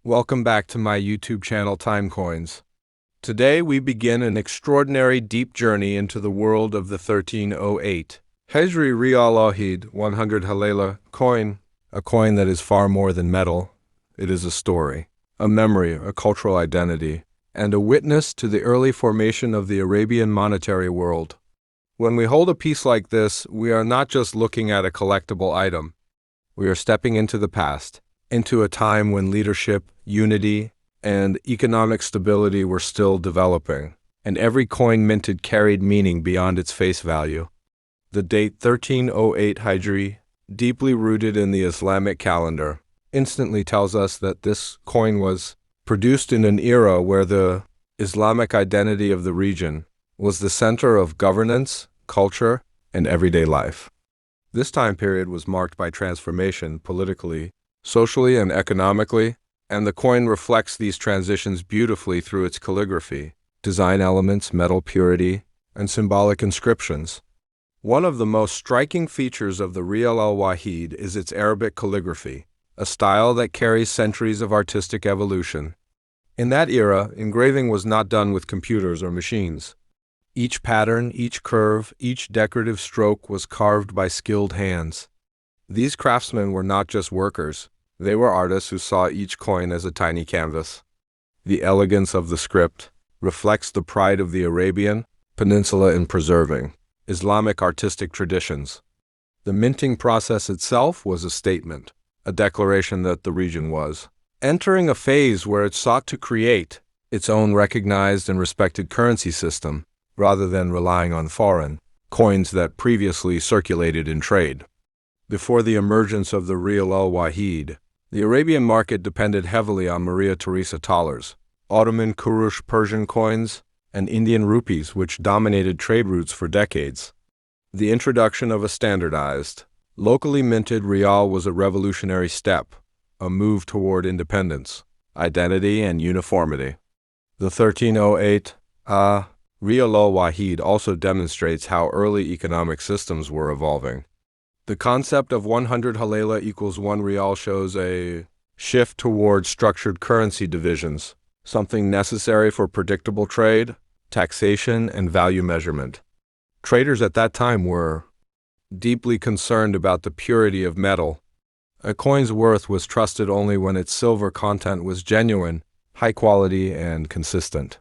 Welcome back to my YouTube channel TimeCoins. Today we begin an extraordinary deep journey into the world of the 1308 Hijri-dated 100 Halala coin, a coin that is far more than metal. It is a story, a memory, a cultural identity, and a witness to the early formation of the Arabian monetary world. When we hold a piece like this, we are not just looking at a collectible item. We are stepping into the past, into a time when leadership, unity, and economic stability were still developing, and every coin minted carried meaning beyond its face value. The date 1308 Hijri, deeply rooted in the Islamic calendar, instantly tells us that this coin was produced in an era where the Islamic identity of the region was the center of governance, culture, and everyday life. This time period was marked by transformation politically, socially, and economically, and the coin reflects these transitions beautifully through its calligraphy, design elements, metal purity, and symbolic inscriptions. One of the most striking features of the Riyal al-Wahid is its Arabic calligraphy, a style that carries centuries of artistic evolution. In that era, engraving was not done with computers or machines. Each pattern, each curve, each decorative stroke was carved by skilled hands. These craftsmen were not just workers, they were artists who saw each coin as a tiny canvas. The elegance of the script reflects the pride of the Arabian Peninsula in preserving Islamic artistic traditions. The minting process itself was a statement, a declaration that the region was entering a phase where it sought to create its own recognized and respected currency system, rather than relying on foreign coins that previously circulated in trade. Before the emergence of the Riyal al-Wahid, the Arabian market depended heavily on Maria Theresa thalers, Ottoman Kurush Persian coins, and Indian rupees, which dominated trade routes for decades. The introduction of a standardized, locally minted Riyal was a revolutionary step, a move toward independence, identity, and uniformity. The 1308 Riyal al-Wahid also demonstrates how early economic systems were evolving. The concept of 100 Halala equals 1 Riyal shows a shift toward structured currency divisions, something necessary for predictable trade, taxation, and value measurement. Traders at that time were deeply concerned about the purity of metal. A coin's worth was trusted only when its silver content was genuine, high quality, and consistent.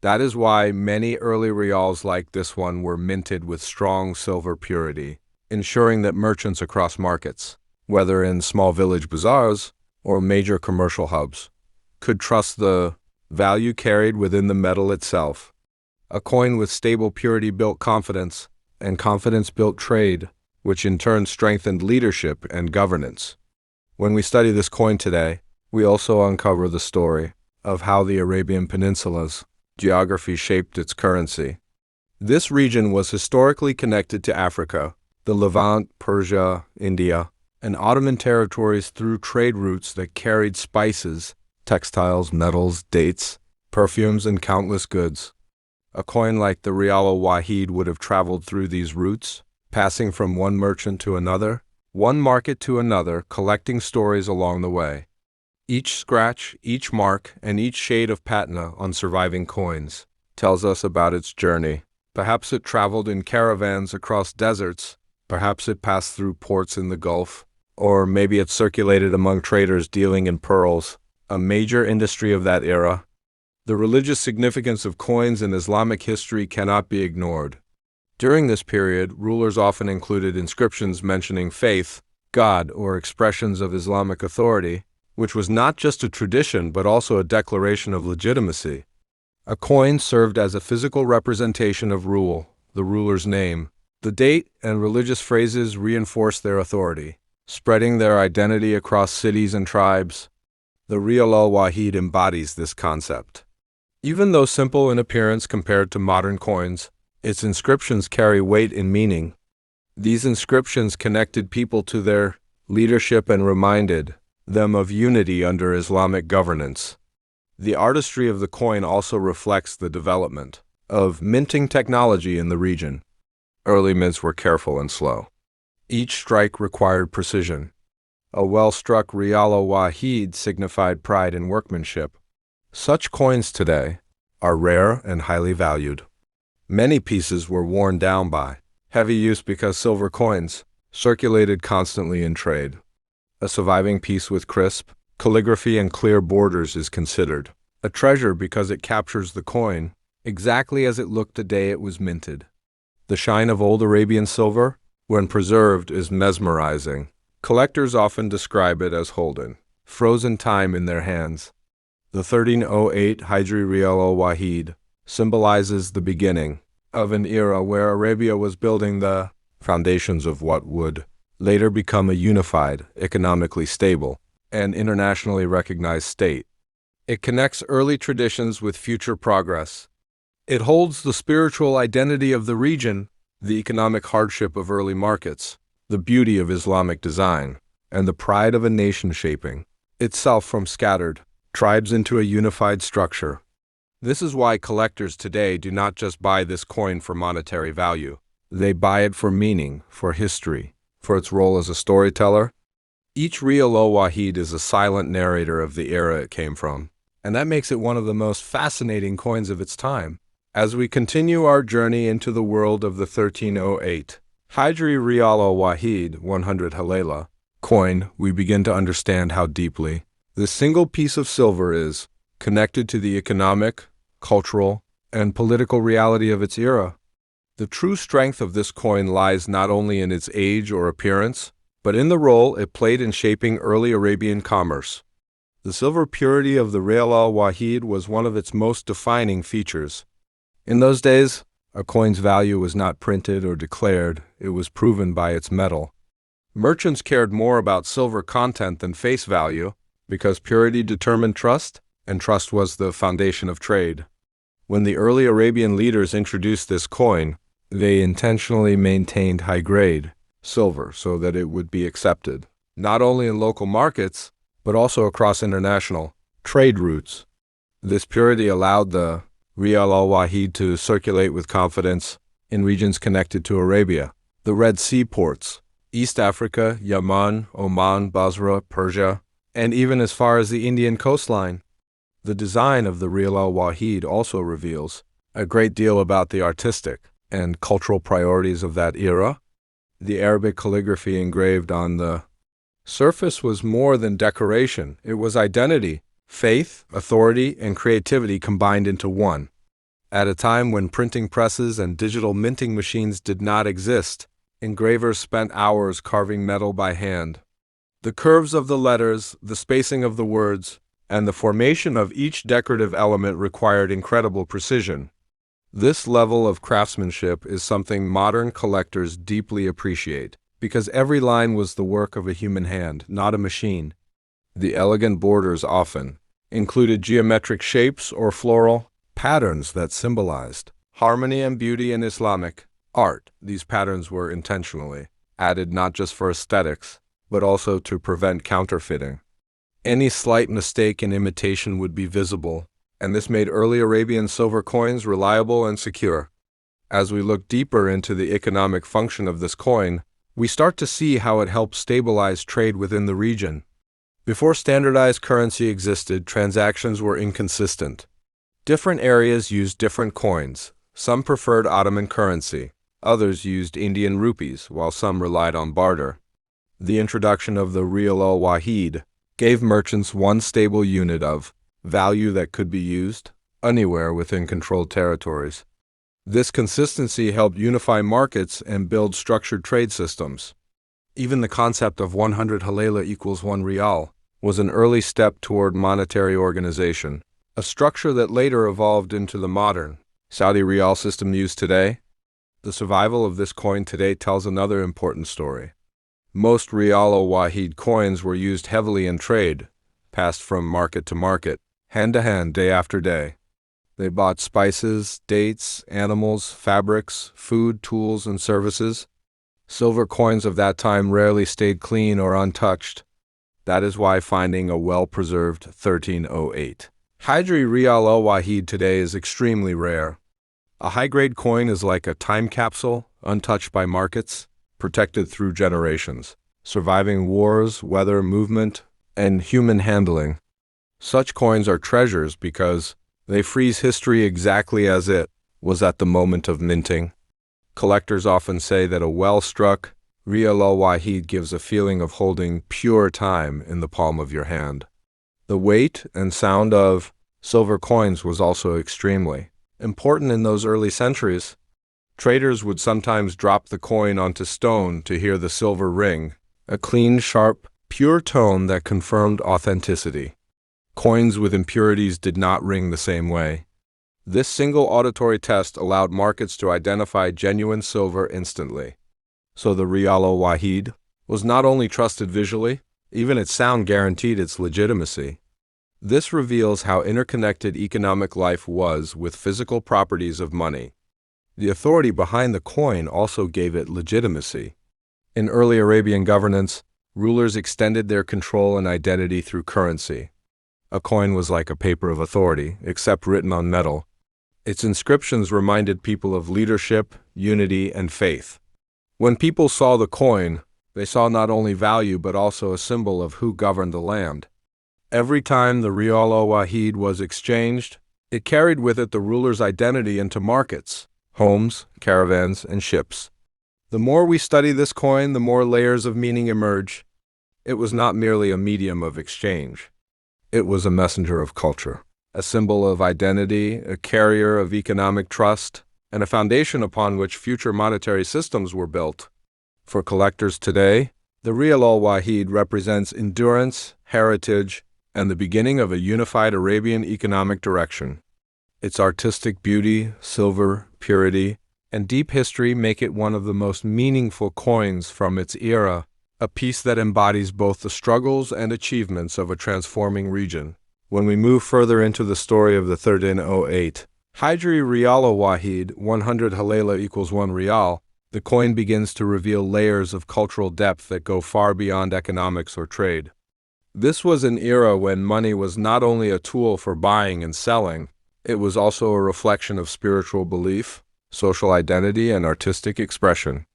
That is why many early Riyals like this one were minted with strong silver purity, ensuring that merchants across markets, whether in small village bazaars or major commercial hubs, could trust the value carried within the metal itself. A coin with stable purity built confidence, and confidence built trade, which in turn strengthened leadership and governance. When we study this coin today, we also uncover the story of how the Arabian Peninsula's geography shaped its currency. This region was historically connected to Africa, the Levant, Persia, India, and Ottoman territories through trade routes that carried spices, textiles, metals, dates, perfumes, and countless goods. A coin like the Riyal al-Wahid would have traveled through these routes, passing from one merchant to another, one market to another, collecting stories along the way. Each scratch, each mark, and each shade of patina on surviving coins tells us about its journey. Perhaps it traveled in caravans across deserts, perhaps it passed through ports in the Gulf, or maybe it circulated among traders dealing in pearls, a major industry of that era. The religious significance of coins in Islamic history cannot be ignored. During this period, rulers often included inscriptions mentioning faith, God, or expressions of Islamic authority, which was not just a tradition but also a declaration of legitimacy. A coin served as a physical representation of rule, the ruler's name. The date and religious phrases reinforced their authority, spreading their identity across cities and tribes. The Riyal al-Wahid embodies this concept. Even though simple in appearance compared to modern coins, its inscriptions carry weight and meaning. These inscriptions connected people to their leadership and reminded them of unity under Islamic governance. The artistry of the coin also reflects the development of minting technology in the region. Early mints were careful and slow. Each strike required precision. A well-struck Riyal al-Wahid signified pride in workmanship. Such coins today are rare and highly valued. Many pieces were worn down by heavy use because silver coins circulated constantly in trade. A surviving piece with crisp calligraphy and clear borders is considered a treasure because it captures the coin exactly as it looked the day it was minted. The shine of old Arabian silver, when preserved, is mesmerizing. Collectors often describe it as holding frozen time in their hands. The 1308 Hijri-Riyal al-Wahid symbolizes the beginning of an era where Arabia was building the foundations of what would later become a unified, economically stable, and internationally recognized state. It connects early traditions with future progress. It holds the spiritual identity of the region, the economic hardship of early markets, the beauty of Islamic design, and the pride of a nation shaping itself from scattered tribes into a unified structure. This is why collectors today do not just buy this coin for monetary value. They buy it for meaning, for history, for its role as a storyteller. Each Riyal al-Wahid is a silent narrator of the era it came from, and that makes it one of the most fascinating coins of its time. As we continue our journey into the world of the 1308 Hijri-Riyal al-Wahid 100 Halala coin, we begin to understand how deeply this single piece of silver is connected to the economic, cultural, and political reality of its era. The true strength of this coin lies not only in its age or appearance, but in the role it played in shaping early Arabian commerce. The silver purity of the Riyal al-Wahid was one of its most defining features. In those days, a coin's value was not printed or declared, it was proven by its metal. Merchants cared more about silver content than face value because purity determined trust, and trust was the foundation of trade. When the early Arabian leaders introduced this coin, they intentionally maintained high-grade silver so that it would be accepted, not only in local markets, but also across international trade routes. This purity allowed the Riyal al-Wahid to circulate with confidence in regions connected to Arabia, the Red Sea ports, East Africa, Yemen, Oman, Basra, Persia, and even as far as the Indian coastline. The design of the Riyal al-Wahid also reveals a great deal about the artistic and cultural priorities of that era. The Arabic calligraphy engraved on the surface was more than decoration. It was identity, faith, authority, and creativity combined into one. At a time when printing presses and digital minting machines did not exist, engravers spent hours carving metal by hand. The curves of the letters, the spacing of the words, and the formation of each decorative element required incredible precision. This level of craftsmanship is something modern collectors deeply appreciate, because every line was the work of a human hand, not a machine. The elegant borders often included geometric shapes or floral patterns that symbolized harmony and beauty in Islamic art. These patterns were intentionally added not just for aesthetics, but also to prevent counterfeiting. Any slight mistake in imitation would be visible, and this made early Arabian silver coins reliable and secure. As we look deeper into the economic function of this coin, we start to see how it helped stabilize trade within the region. Before standardized currency existed, transactions were inconsistent. Different areas used different coins. Some preferred Ottoman currency, others used Indian rupees, while some relied on barter. The introduction of the Riyal al-Wahid gave merchants one stable unit of value that could be used anywhere within controlled territories. This consistency helped unify markets and build structured trade systems. Even the concept of 100 Halala equals 1 Riyal was an early step toward monetary organization, a structure that later evolved into the modern Saudi Riyal system used today. The survival of this coin today tells another important story. Most Riyal al-Wahid coins were used heavily in trade, passed from market to market, hand to hand, day after day. They bought spices, dates, animals, fabrics, food, tools, and services. Silver coins of that time rarely stayed clean or untouched. That is why finding a well-preserved 1308 Hijri-Riyal al-Wahid today is extremely rare. A high-grade coin is like a time capsule, untouched by markets, protected through generations. surviving wars, weather, movement, and human handling. Such coins are treasures because they freeze history exactly as it was at the moment of minting. Collectors often say that a well-struck Riyal al-Wahid gives a feeling of holding pure time in the palm of your hand. The weight and sound of silver coins was also extremely important in those early centuries. Traders would sometimes drop the coin onto stone to hear the silver ring, a clean, sharp, pure tone that confirmed authenticity. Coins with impurities did not ring the same way. This single auditory test allowed markets to identify genuine silver instantly. So the Riyal al-Wahid was not only trusted visually, even its sound guaranteed its legitimacy. This reveals how interconnected economic life was with physical properties of money. The authority behind the coin also gave it legitimacy. In early Arabian governance, rulers extended their control and identity through currency. A coin was like a paper of authority, except written on metal. Its inscriptions reminded people of leadership, unity, and faith. When people saw the coin, they saw not only value but also a symbol of who governed the land. Every time the Riyal al-Wahid was exchanged, it carried with it the ruler's identity into markets, homes, caravans, and ships. The more we study this coin, the more layers of meaning emerge. It was not merely a medium of exchange. It was a messenger of culture, a symbol of identity, a carrier of economic trust, and a foundation upon which future monetary systems were built. For collectors today, the Riyal al-Wahid represents endurance, heritage, and the beginning of a unified Arabian economic direction. Its artistic beauty, silver, purity, and deep history make it one of the most meaningful coins from its era, a piece that embodies both the struggles and achievements of a transforming region. When we move further into the story of the 1308, Hijri-Riyal al-Wahid, 100 Halala equals 1 Riyal, the coin begins to reveal layers of cultural depth that go far beyond economics or trade. This was an era when money was not only a tool for buying and selling, it was also a reflection of spiritual belief, social identity, and artistic expression.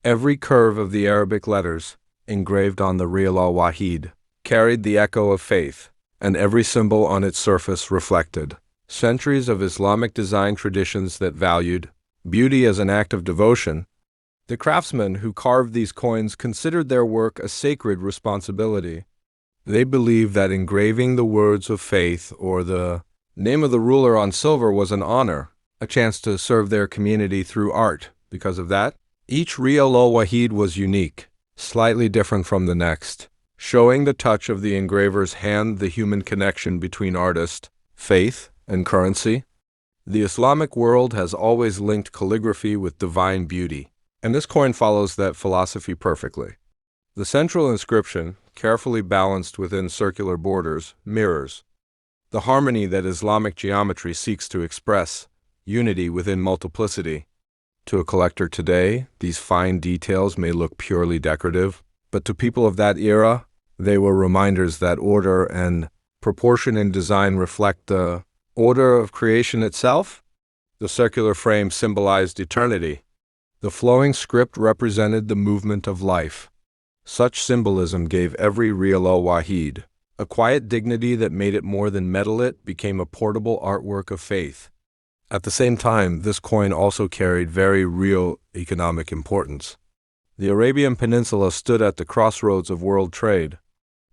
Every curve of the Arabic letters, engraved on the Riyal al-Wahid, carried the echo of faith, and every symbol on its surface reflected centuries of Islamic design traditions that valued beauty as an act of devotion. The craftsmen who carved these coins considered their work a sacred responsibility. They believed that engraving the words of faith or the name of the ruler on silver was an honor, a chance to serve their community through art. Because of that, each Riyal al-Wahid was unique, slightly different from the next, showing the touch of the engraver's hand, the human connection between artist, faith, and currency. The Islamic world has always linked calligraphy with divine beauty, and this coin follows that philosophy perfectly. The central inscription, carefully balanced within circular borders, mirrors the harmony that Islamic geometry seeks to express, unity within multiplicity. To a collector today, these fine details may look purely decorative, but to people of that era, they were reminders that order and proportion in design reflect the order of creation itself. The circular frame symbolized eternity. The flowing script represented the movement of life. Such symbolism gave every Riyal al-Wahid a quiet dignity that made it more than metal. It became a portable artwork of faith. At the same time, this coin also carried very real economic importance. The Arabian Peninsula stood at the crossroads of world trade.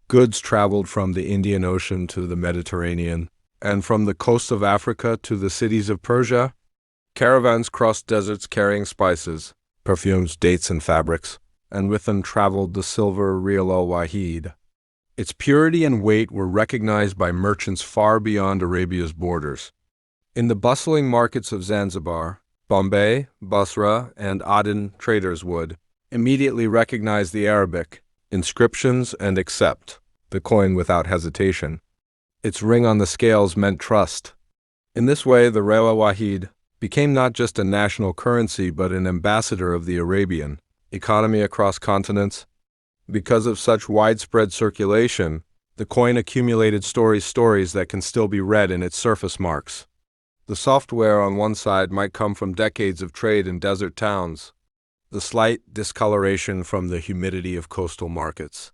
Goods traveled from the Indian Ocean to the Mediterranean, and from the coasts of Africa to the cities of Persia. Caravans crossed deserts carrying spices, perfumes, dates, and fabrics, and with them traveled the silver Riyal al-Wahid. Its purity and weight were recognized by merchants far beyond Arabia's borders. In the bustling markets of Zanzibar, Bombay, Basra, and Aden, traders would immediately recognize the Arabic inscriptions and accept the coin without hesitation. Its ring on the scales meant trust. In this way, the Riyal al-Wahid became not just a national currency but an ambassador of the Arabian economy across continents. Because of such widespread circulation, the coin accumulated stories that can still be read in its surface marks. The software on one side might come from decades of trade in desert towns. the slight discoloration from the humidity of coastal markets.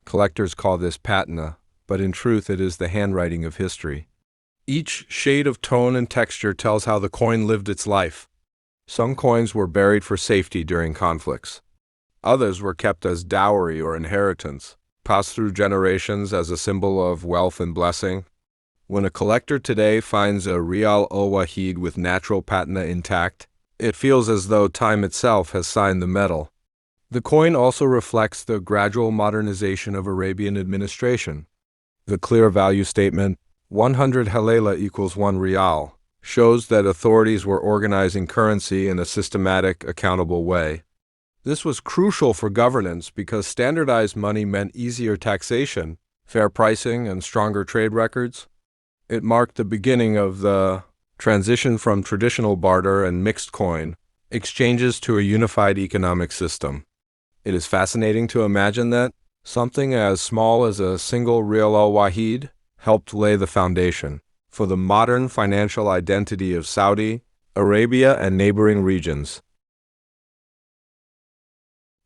Collectors call this patina, but in truth it is the handwriting of history. Each shade of tone and texture tells how the coin lived its life. Some coins were buried for safety during conflicts. Others were kept as dowry or inheritance, passed through generations as a symbol of wealth and blessing. When a collector today finds a Riyal al-Wahid with natural patina intact, it feels as though time itself has signed the metal. The coin also reflects the gradual modernization of Arabian administration. The clear value statement, 100 Halala equals 1 Riyal, shows that authorities were organizing currency in a systematic, accountable way. This was crucial for governance because standardized money meant easier taxation, fair pricing, and stronger trade records. It marked the beginning of the transition from traditional barter and mixed coin exchanges to a unified economic system. It is fascinating to imagine that something as small as a single Riyal al-Wahid helped lay the foundation for the modern financial identity of Saudi Arabia and neighboring regions.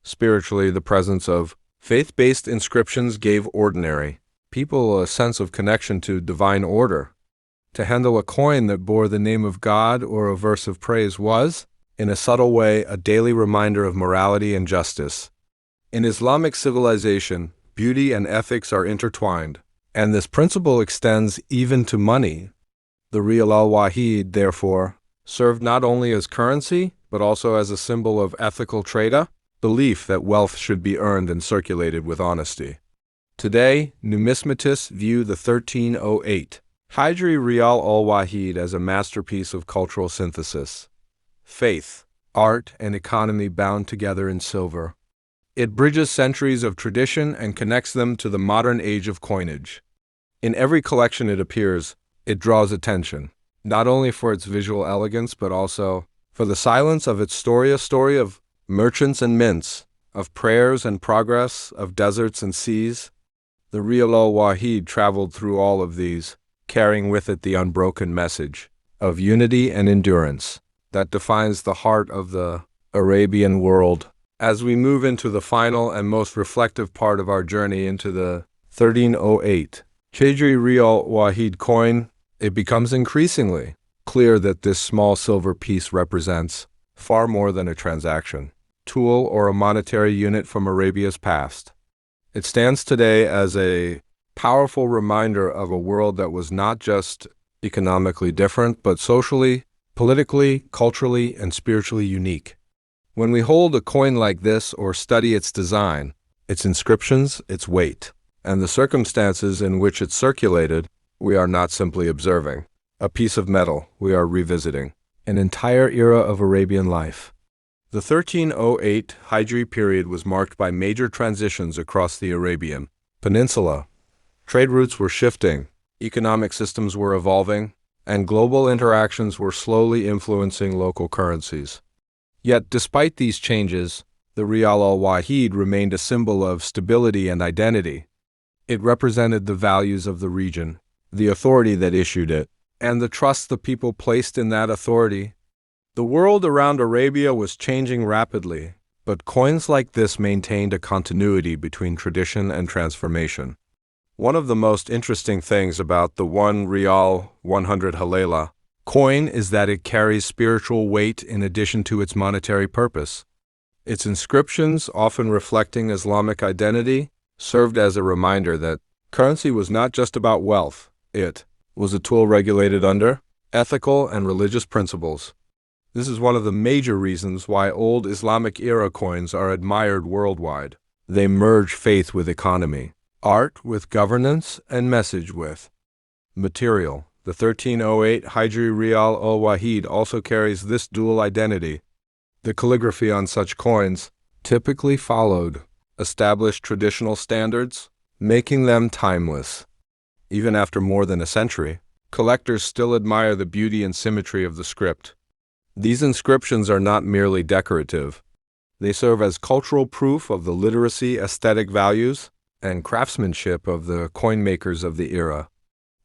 Spiritually, the presence of faith-based inscriptions gave ordinary people a sense of connection to divine order. To handle a coin that bore the name of God or a verse of praise was, in a subtle way, a daily reminder of morality and justice. In Islamic civilization, beauty and ethics are intertwined, and this principle extends even to money. The Riyal al-Wahid, therefore, served not only as currency, but also as a symbol of ethical trade, belief that wealth should be earned and circulated with honesty. Today, numismatists view the 1308 Hijri Riyal al-Wahid as a masterpiece of cultural synthesis. Faith, art, and economy bound together in silver. It bridges centuries of tradition and connects them to the modern age of coinage. In every collection it appears, it draws attention, not only for its visual elegance but also for the silence of its story, a story of merchants and mints, of prayers and progress, of deserts and seas. The Riyal al-Wahid traveled through all of these, carrying with it the unbroken message of unity and endurance that defines the heart of the Arabian world. As we move into the final and most reflective part of our journey into the 1308 Hijri Riyal Wahid coin, it becomes increasingly clear that this small silver piece represents far more than a transaction, tool, or a monetary unit from Arabia's past. It stands today as a powerful reminder of a world that was not just economically different, but socially, politically, culturally, and spiritually unique. When we hold a coin like this or study its design, its inscriptions, its weight, and the circumstances in which it circulated, we are not simply observing a piece of metal, we are revisiting an entire era of Arabian life. The 1308 Hijri period was marked by major transitions across the Arabian Peninsula. Trade routes were shifting, economic systems were evolving, and global interactions were slowly influencing local currencies. Yet, despite these changes, the Riyal al-Wahid remained a symbol of stability and identity. It represented the values of the region, the authority that issued it, and the trust the people placed in that authority. The world around Arabia was changing rapidly, but coins like this maintained a continuity between tradition and transformation. One of the most interesting things about the 1 Riyal 100 Halala coin is that it carries spiritual weight in addition to its monetary purpose. Its inscriptions, often reflecting Islamic identity, served as a reminder that currency was not just about wealth. It was a tool regulated under ethical and religious principles. This is one of the major reasons why old Islamic-era coins are admired worldwide. They merge faith with economy, art with governance, and message with material. The 1308 Hijri Riyal al-Wahid also carries this dual identity. The calligraphy on such coins typically followed established traditional standards, making them timeless. Even after more than a century, collectors still admire the beauty and symmetry of the script. These inscriptions are not merely decorative. They serve as cultural proof of the literacy, aesthetic values, and craftsmanship of the coin makers of the era.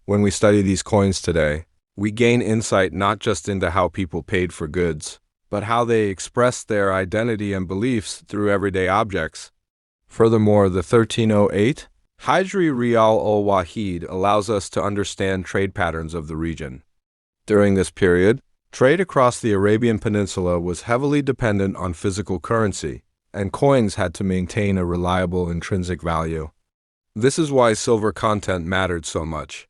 When we study these coins today, we gain insight not just into how people paid for goods, but how they expressed their identity and beliefs through everyday objects. Furthermore, the 1308 Hijri-Riyal al-Wahid allows us to understand trade patterns of the region. During this period, trade across the Arabian Peninsula was heavily dependent on physical currency, and coins had to maintain a reliable intrinsic value. This is why silver content mattered so much.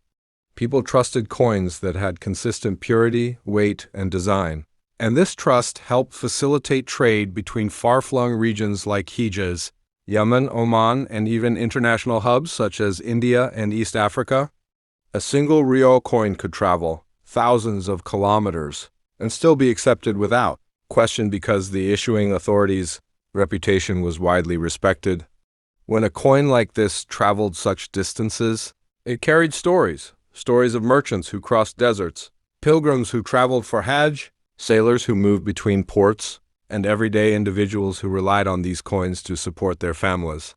People trusted coins that had consistent purity, weight, and design, and this trust helped facilitate trade between far-flung regions like Hijaz, Yemen, Oman, and even international hubs such as India and East Africa. A single Riyal coin could travel thousands of kilometers and still be accepted without question because the issuing authorities' reputation was widely respected. When a coin like this traveled such distances, it carried stories of merchants who crossed deserts, pilgrims who traveled for Hajj, sailors who moved between ports, and everyday individuals who relied on these coins to support their families.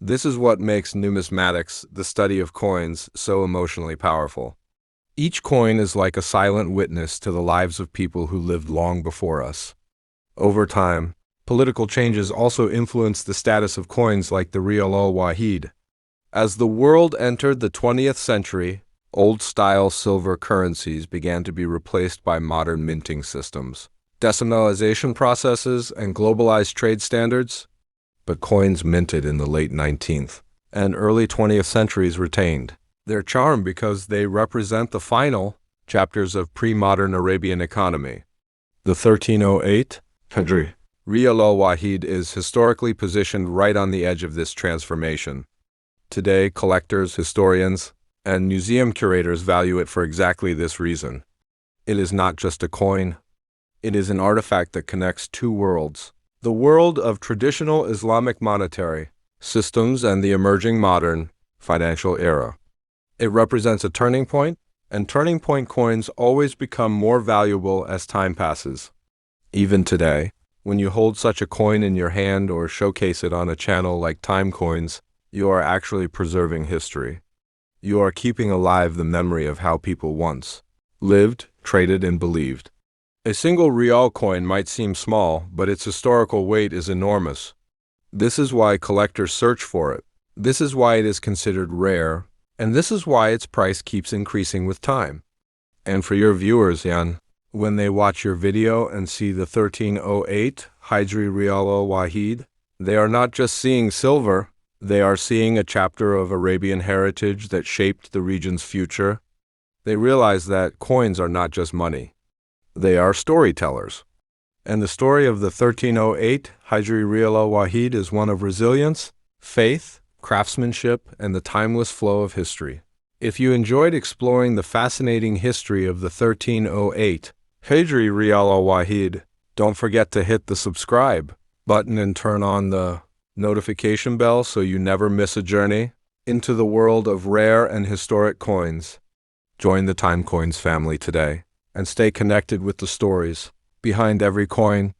This is what makes numismatics, the study of coins, so emotionally powerful. Each coin is like a silent witness to the lives of people who lived long before us. Over time, political changes also influenced the status of coins like the Riyal al-Wahid. As the world entered the 20th century, old-style silver currencies began to be replaced by modern minting systems, decimalization processes, and globalized trade standards. But coins minted in the late 19th and early 20th centuries retained their charm because they represent the final chapters of pre-modern Arabian economy. The 1308 Hijri Riyal al-Wahid is historically positioned right on the edge of this transformation. Today, collectors, historians, and museum curators value it for exactly this reason. It is not just a coin. It is an artifact that connects two worlds: the world of traditional Islamic monetary systems and the emerging modern financial era. It represents a turning point, and turning point coins always become more valuable as time passes. Even today, when you hold such a coin in your hand or showcase it on a channel like TimeCoins, you are actually preserving history. You are keeping alive the memory of how people once lived, traded, and believed. A single Riyal coin might seem small, but its historical weight is enormous. This is why collectors search for it. This is why it is considered rare, and this is why its price keeps increasing with time. And for your viewers, Jan, when they watch your video and see the 1308 Hijri-Riyal al-Wahid, they are not just seeing silver, they are seeing a chapter of Arabian heritage that shaped the region's future. They realize that coins are not just money. They are storytellers. And the story of the 1308 Hijri-Riyal al-Wahid is one of resilience, faith, craftsmanship, and the timeless flow of history. If you enjoyed exploring the fascinating history of the 1308 Hijri-Riyal al-Wahid, don't forget to hit the subscribe button and turn on the notification bell so you never miss a journey into the world of rare and historic coins. Join the TimeCoins family today and stay connected with the stories behind every coin,